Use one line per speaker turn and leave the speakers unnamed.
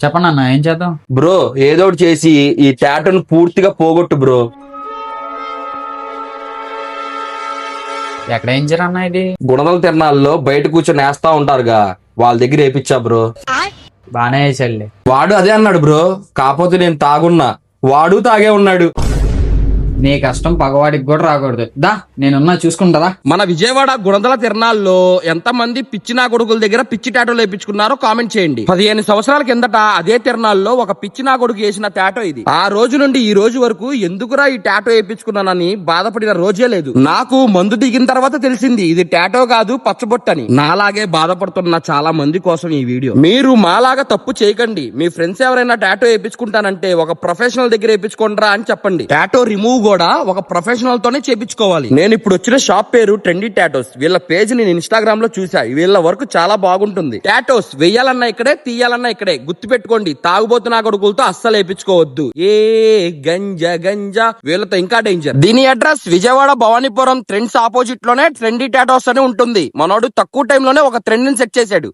చెప్పండి అన్న, ఏం చేద్దాం?
బ్రో ఏదో ఒకటి చేసి ఈ టాటూని పూర్తిగా పోగొట్టు బ్రో.
ఎక్కడ ఏం అన్న ఇది?
గుణదల తిరణాల్లో బయట కూర్చొని వేస్తా ఉంటారుగా, వాళ్ళ దగ్గర వేయించా బ్రో.
బానే వేసాడులే.
వాడు అదే అన్నాడు బ్రో, కాకపోతే నేను తాగున్నా, వాడు తాగే ఉన్నాడు.
నీ కష్టం పగవాడికి కూడా రాకూడదు. దా, నేనున్నా చూసుకుంటదా.
మన విజయవాడ గుణదల తిరణాల్లో ఎంత మంది పిచ్చి నా కొడుకుల దగ్గర పిచ్చి టాటోలు వేయించుకున్నారో కామెంట్ చేయండి. 15 సంవత్సరాల కిందట అదే తిరణాల్లో ఒక పిచ్చి నా కొడుకు వేసిన టాటో ఇది. ఆ రోజు నుండి ఈ రోజు వరకు ఎందుకురా ఈ టాటో వేయించుకున్నానని బాధపడిన రోజే లేదు. నాకు మందు దిగిన తర్వాత తెలిసింది ఇది టాటో కాదు పచ్చబొట్టని. నాలాగే బాధపడుతున్న చాలా మంది కోసం ఈ వీడియో. మీరు మాలాగా తప్పు చేయకండి. మీ ఫ్రెండ్స్ ఎవరైనా టాటో వేయించుకుంటానంటే ఒక ప్రొఫెషనల్ దగ్గర వేయించుకోండిరా అని చెప్పండి. టాటో రిమూవ్ కూడా ఒక ప్రొఫెషనల్ తోనే చేపించుకోవాలి. నేను ఇప్పుడు వచ్చిన షాప్ పేరు ట్రెండీ టాటోస్. వీళ్ళ పేజ్ నేను ఇన్స్టాగ్రామ్ లో చూసా. వీళ్ళ వర్క్ చాలా బాగుంటుంది. టాటోస్ వేయాలన్నా ఇక్కడే, తీయాలన్నా ఇక్కడే. గుర్తు పెట్టుకోండి, తాగుబోతు నా కొడుకులతో అస్సలు వేయించుకోవద్దు. ఏ గంజా వీళ్ళతో ఇంకా డేంజర్. దీని address Vijayawada Bhavanipuram trends opposite లోనే ట్రెండీ టాటోస్ అని ఉంటుంది. మనోడు తక్కువ టైంలోనే ఒక ట్రెండ్ ని సెట్ చేశాడు.